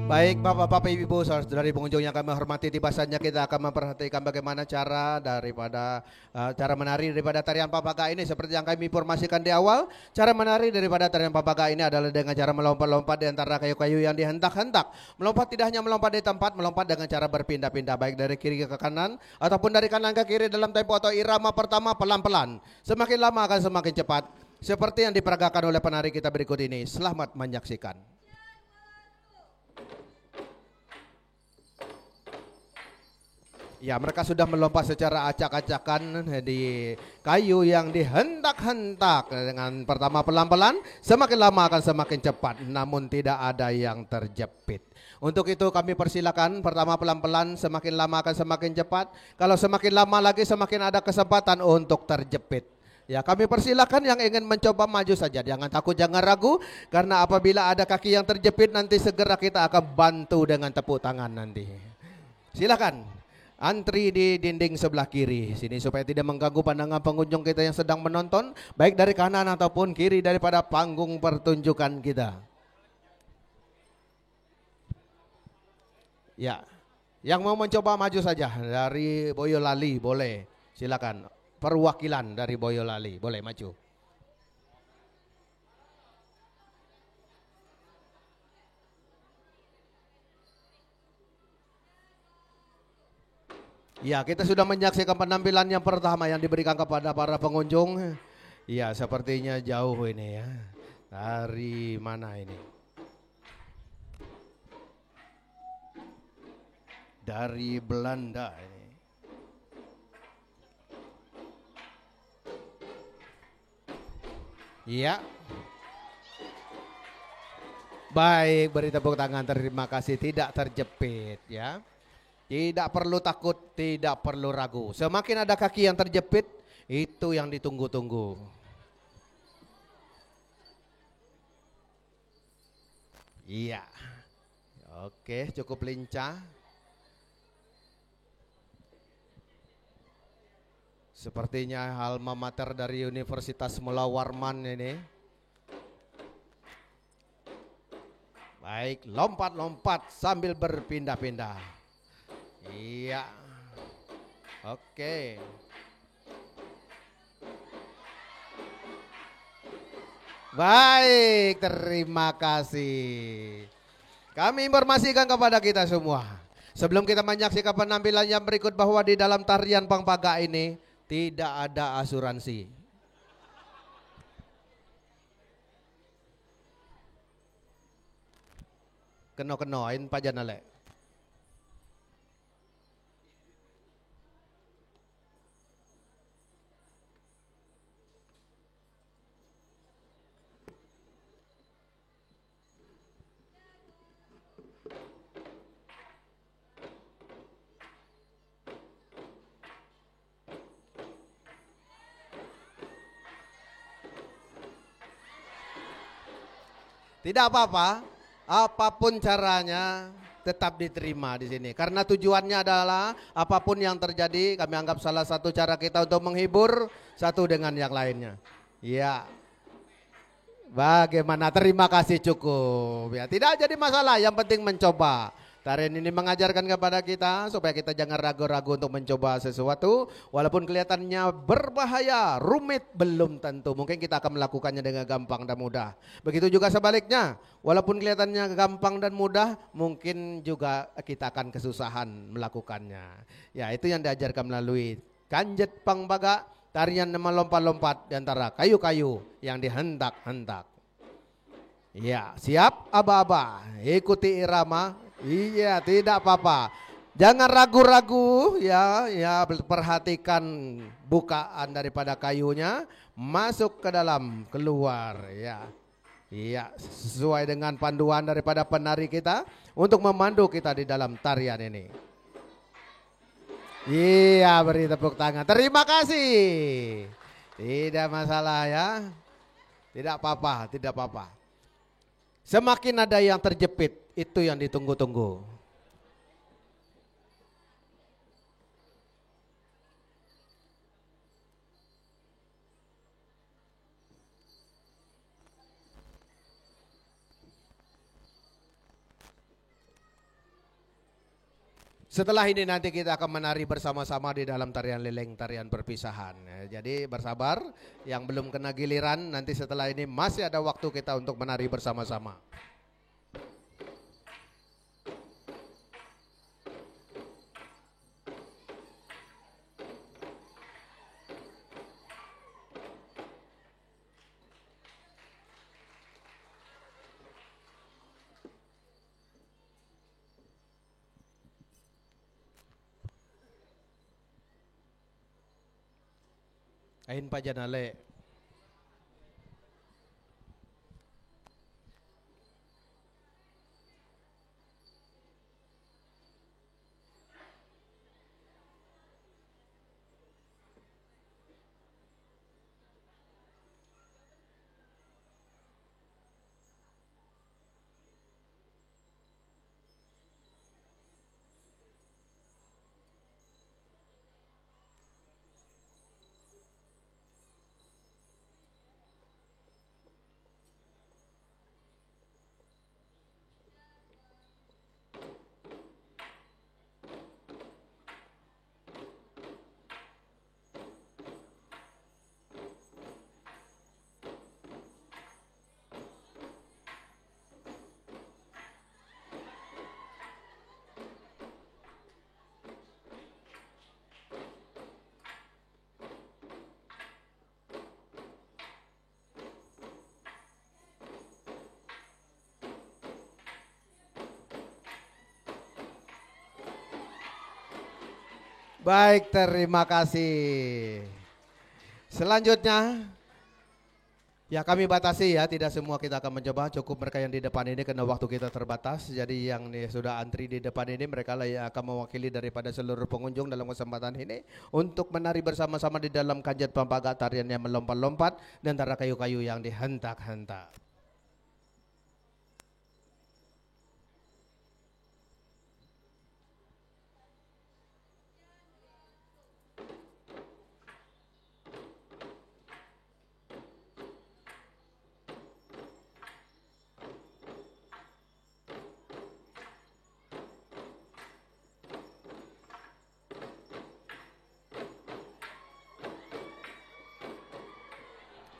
Baik Bapak-Bapak Ibu saudari pengunjung yang kami hormati, tiba saatnya kita akan memperhatikan bagaimana cara cara menari daripada tarian Pangbaga ini. Seperti yang kami informasikan di awal, cara menari daripada tarian Pangbaga ini adalah dengan cara melompat-lompat di antara kayu-kayu yang dihentak-hentak. Melompat tidak hanya melompat di tempat, melompat dengan cara berpindah-pindah baik dari kiri ke kanan ataupun dari kanan ke kiri dalam tempo atau irama pertama pelan-pelan. Semakin lama akan semakin cepat. Seperti yang diperagakan oleh penari kita berikut ini. Selamat menyaksikan. Ya, mereka sudah melompat secara acak-acakan di kayu yang dihentak-hentak dengan pertama pelan-pelan, semakin lama akan semakin cepat, namun tidak ada yang terjepit. Untuk itu kami persilakan pertama pelan-pelan, semakin lama akan semakin cepat. Kalau semakin lama lagi semakin ada kesempatan untuk terjepit. Ya, kami persilakan yang ingin mencoba maju saja, jangan takut, jangan ragu, karena apabila ada kaki yang terjepit nanti segera kita akan bantu dengan tepuk tangan nanti. Silakan. Antri di dinding sebelah kiri sini supaya tidak mengganggu pandangan pengunjung kita yang sedang menonton, baik dari kanan ataupun kiri daripada panggung pertunjukan kita. Ya, yang mau mencoba maju saja dari Boyolali boleh, silakan. Perwakilan dari Boyolali boleh maju. Ya, kita sudah menyaksikan penampilan yang pertama yang diberikan kepada para pengunjung. Ya, sepertinya jauh ini ya. Dari mana ini? Dari Belanda ini. Iya. Baik, beri tepuk tangan, terima kasih, tidak terjepit ya. Tidak perlu takut, tidak perlu ragu. Semakin ada kaki yang terjepit, itu yang ditunggu-tunggu. Iya. Oke, cukup lincah. Sepertinya alma mater dari Universitas Mula Warman ini. Baik, lompat-lompat sambil berpindah-pindah. Iya. Oke. Baik, terima kasih. Kami informasikan kepada kita semua, sebelum kita menyaksikan penampilan yang berikut, bahwa di dalam tarian Pangbaga ini tidak ada asuransi. Keno-kenoin pajanale. Tidak apa-apa, apapun caranya tetap diterima di sini. Karena tujuannya adalah apapun yang terjadi kami anggap salah satu cara kita untuk menghibur satu dengan yang lainnya. Ya, bagaimana? Terima kasih cukup. Ya, tidak jadi masalah, yang penting mencoba. Tarian ini mengajarkan kepada kita supaya kita jangan ragu-ragu untuk mencoba sesuatu. Walaupun kelihatannya berbahaya, rumit, belum tentu. Mungkin kita akan melakukannya dengan gampang dan mudah. Begitu juga sebaliknya. Walaupun kelihatannya gampang dan mudah, mungkin juga kita akan kesusahan melakukannya. Ya, itu yang diajarkan melalui Kanjet Pangbaga, tarian melompat-lompat di antara kayu-kayu yang dihentak-hentak. Ya, siap aba-aba, ikuti irama. Iya, tidak apa-apa. Jangan ragu-ragu ya, perhatikan bukaan daripada kayunya, masuk ke dalam, keluar ya. Iya, sesuai dengan panduan daripada penari kita untuk memandu kita di dalam tarian ini. Iya, beri tepuk tangan. Terima kasih. Tidak masalah ya. Tidak apa-apa, tidak apa-apa. Semakin ada yang terjepit, itu yang ditunggu-tunggu. Setelah ini nanti kita akan menari bersama-sama di dalam tarian leleng, tarian perpisahan. Jadi bersabar, yang belum kena giliran nanti setelah ini masih ada waktu kita untuk menari bersama-sama. Ain pajanale. Baik, terima kasih. Selanjutnya, ya kami batasi ya, tidak semua kita akan mencoba, cukup mereka yang di depan ini karena waktu kita terbatas. Jadi yang sudah antri di depan ini, mereka lah yang akan mewakili daripada seluruh pengunjung dalam kesempatan ini untuk menari bersama-sama di dalam Kanjet Pangbaga, tarian yang melompat-lompat dan antara kayu-kayu yang dihentak-hentak.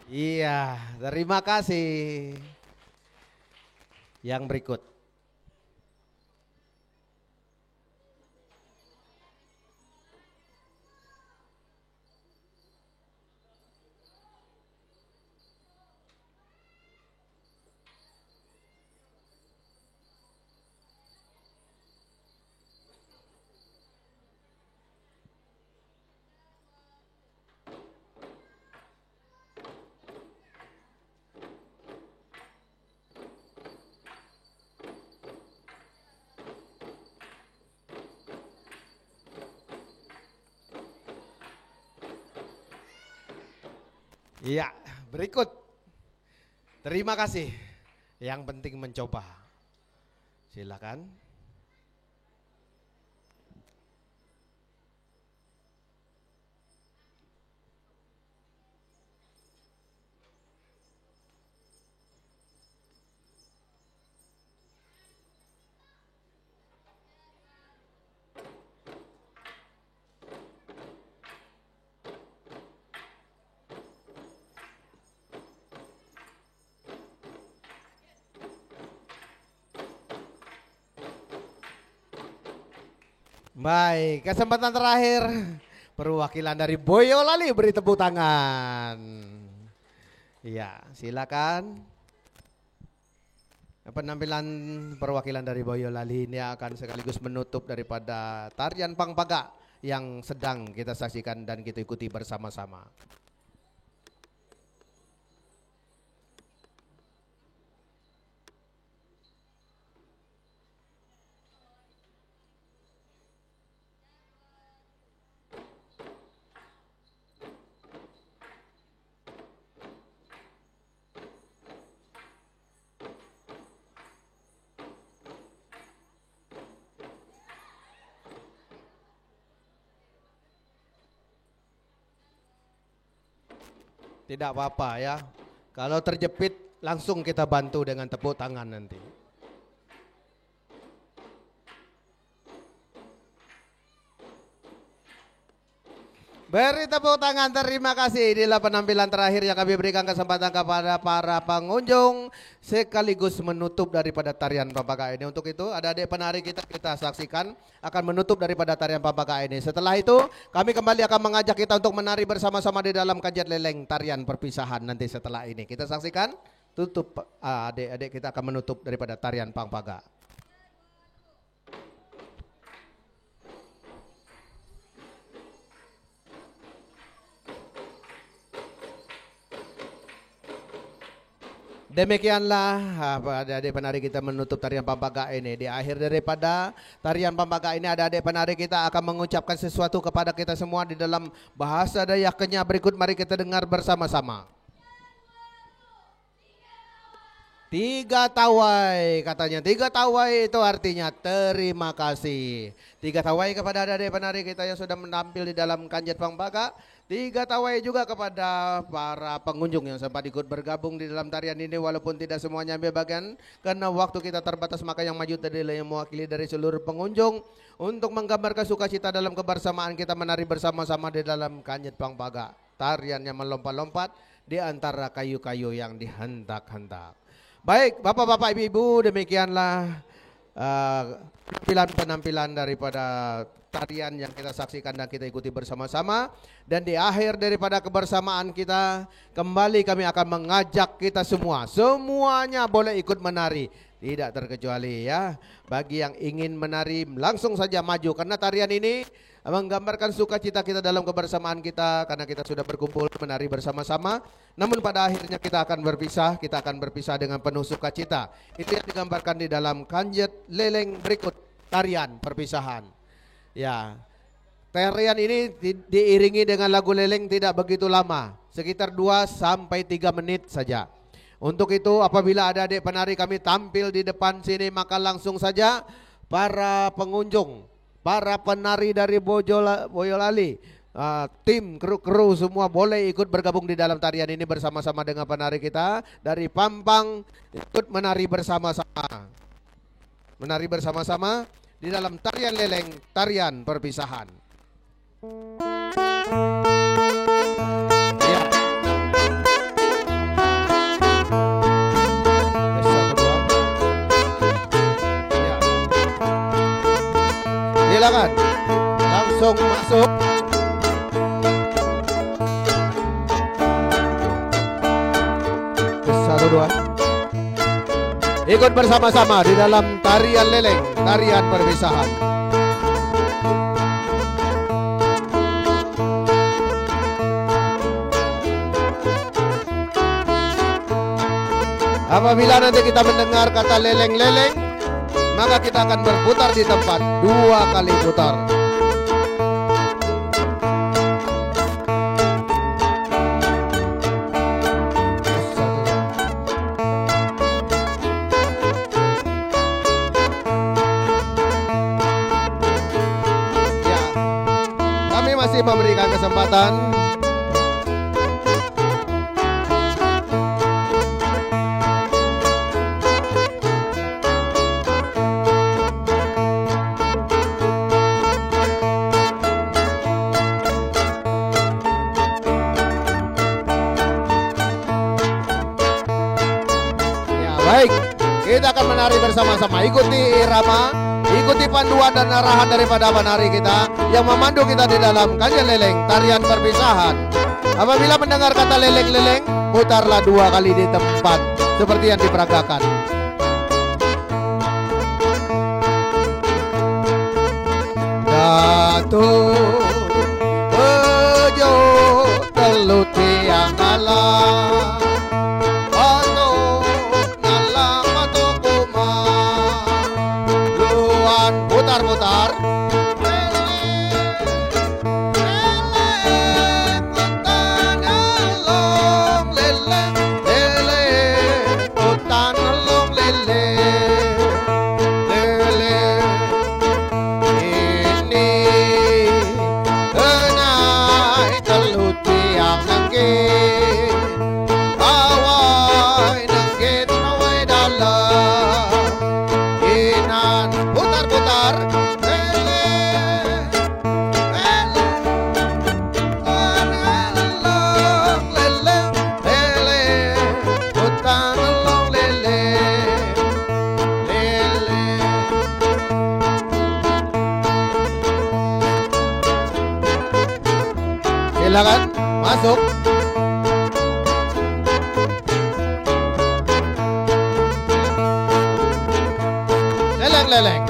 Iya, terima kasih. Yang berikut. Iya, berikut. Terima kasih. Yang penting mencoba. Silakan. Baik, kesempatan terakhir perwakilan dari Boyolali beri tepuk tangan. Ya, silakan. Penampilan perwakilan dari Boyolali ini akan sekaligus menutup daripada tarian Pangpaga yang sedang kita saksikan dan kita ikuti bersama-sama. Tidak apa-apa ya, kalau terjepit langsung kita bantu dengan tepuk tangan nanti. Beri tepuk tangan, terima kasih. Inilah penampilan terakhir yang kami berikan kesempatan kepada para pengunjung sekaligus menutup daripada tarian Pangpaga ini. Untuk itu adik-adik penari kita saksikan akan menutup daripada tarian Pangpaga ini. Setelah itu kami kembali akan mengajak kita untuk menari bersama-sama di dalam Kanjat Leleng tarian perpisahan nanti setelah ini. Kita saksikan tutup, adik-adik kita akan menutup daripada tarian Pangpaga. Demikianlah adik-adik penari kita menutup tarian Pangpaga ini. Di akhir daripada tarian Pangpaga ini adik-adik penari kita akan mengucapkan sesuatu kepada kita semua di dalam bahasa Dayak Kenyah berikut, mari kita dengar bersama-sama. 3 tawai katanya, 3 tawai itu artinya terima kasih. 3 tawai kepada adik-adik penari kita yang sudah menampil di dalam Kanjat Pangpaga. 3 tawai juga kepada para pengunjung yang sempat ikut bergabung di dalam tarian ini walaupun tidak semuanya ambil bagian karena waktu kita terbatas, maka yang maju adalah yang mewakili dari seluruh pengunjung untuk menggambarkan sukacita dalam kebersamaan kita menari bersama-sama di dalam Kanjat Pangpaga. Tarian yang melompat-lompat di antara kayu-kayu yang dihentak-hentak. Baik, bapak-bapak, ibu-ibu, demikianlah penampilan daripada tarian yang kita saksikan dan kita ikuti bersama-sama. Dan di akhir daripada kebersamaan kita, kembali kami akan mengajak kita semua, semuanya boleh ikut menari, tidak terkecuali ya. Bagi yang ingin menari langsung saja maju, karena tarian ini menggambarkan sukacita kita dalam kebersamaan kita, karena kita sudah berkumpul menari bersama-sama. Namun pada akhirnya kita akan berpisah dengan penuh sukacita. Itu yang digambarkan di dalam Kanjat Leleng berikut, tarian perpisahan. Ya, tarian ini diiringi dengan lagu leleng tidak begitu lama, sekitar 2 sampai 3 menit saja. Untuk itu apabila ada adik penari kami tampil di depan sini, maka langsung saja para pengunjung, para penari dari Boyolali, tim kru semua boleh ikut bergabung di dalam tarian ini bersama-sama dengan penari kita dari Pampang, ikut menari bersama-sama. Menari bersama-sama di dalam tarian leleng, tarian perpisahan. Ya. Ya. Silakan langsung masuk. Satu, dua. Ikut bersama-sama di dalam tarian leleng, tarian perpisahan. Apabila nanti kita mendengar kata leleng-leleng, maka kita akan berputar di tempat 2 kali putar. Memberikan kesempatan ya, baik, kita akan menari bersama-sama, ikuti irama Ikuti panduan dan arahan daripada penari kita yang memandu kita di dalam kanjeng leleng tarian perpisahan. Apabila mendengar kata leleng-leleng, putarlah 2 kali di tempat seperti yang diperagakan. Datu bejo telut tiang alam, anu ngalang atu kumah, luan putar-putar. Silakan masuk. Leleng-leleng.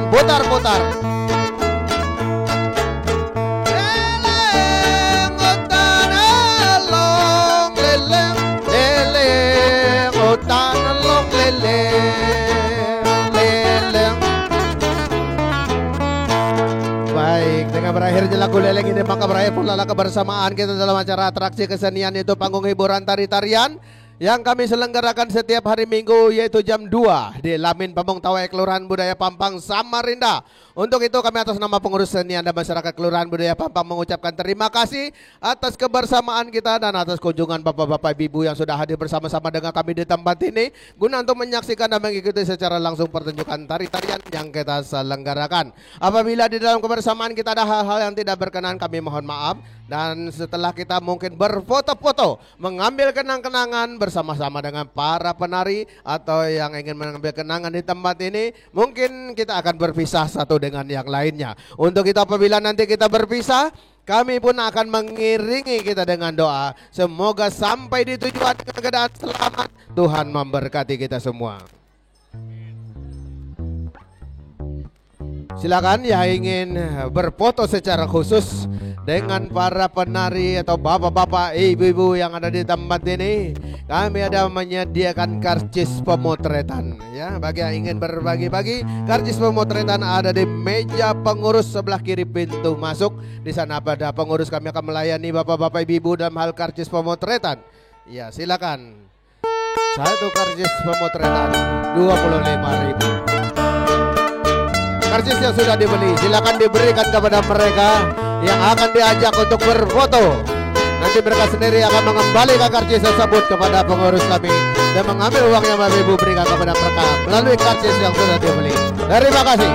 Putar-putar. Baik, dengan berakhirnya lagu leleng ini maka berakhir pula kebersamaan kita dalam acara atraksi kesenian, yaitu panggung hiburan tari-tarian yang kami selenggarakan setiap hari Minggu, yaitu jam 2 di Lamin Pamong Tawai, Kelurahan Budaya Pampang, Samarinda. Untuk itu kami atas nama pengurus senian dan masyarakat Kelurahan Budaya Pampang mengucapkan terima kasih atas kebersamaan kita dan atas kunjungan bapak-bapak ibu yang sudah hadir bersama-sama dengan kami di tempat ini guna untuk menyaksikan dan mengikuti secara langsung pertunjukan tari-tarian yang kita selenggarakan. Apabila di dalam kebersamaan kita ada hal-hal yang tidak berkenan, kami mohon maaf. Dan setelah kita mungkin berfoto-foto mengambil kenang-kenangan bersama-sama dengan para penari atau yang ingin mengambil kenangan di tempat ini, mungkin kita akan berpisah satu dengan yang lainnya. Untuk itu apabila nanti kita berpisah, kami pun akan mengiringi kita dengan doa. Semoga sampai di tujuan dengan keadaan selamat. Tuhan memberkati kita semua. Silakan yang ingin berfoto secara khusus dengan para penari atau bapak-bapak, ibu-ibu yang ada di tempat ini, kami ada menyediakan karcis pemotretan. Ya, bagi yang ingin berbagi-bagi, karcis pemotretan ada di meja pengurus sebelah kiri pintu masuk. Di sana pada pengurus kami akan melayani bapak-bapak, ibu-ibu dalam hal karcis pemotretan. Ya, silakan. Satu karcis pemotretan 25.000. Karcis yang sudah dibeli silakan diberikan kepada mereka yang akan diajak untuk berfoto. Nanti mereka sendiri akan mengembalikan karcis tersebut kepada pengurus kami dan mengambil uang yang Bapak Ibu berikan kepada mereka melalui karcis yang sudah dibeli. Terima kasih.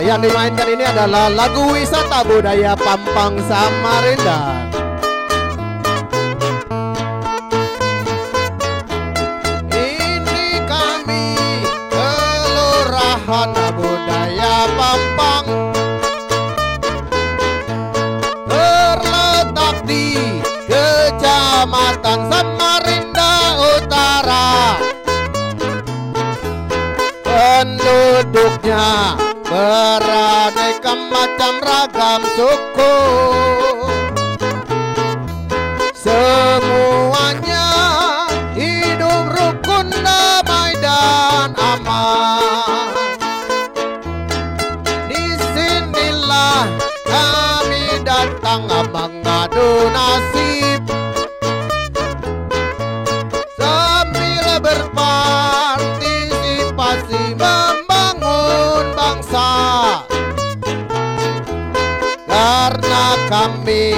Yang dimainkan ini adalah lagu wisata budaya Pampang Samarinda. Ini kami Kelurahan Budaya Pampang, terletak di Kecamatan Samarinda Utara. Penduduknya beraneka macam ragam suku, semuanya hidup rukun, damai dan aman. Disinilah kami datang mengadu nasib, sambil berpartisipasi membangun bangsa. Karena kami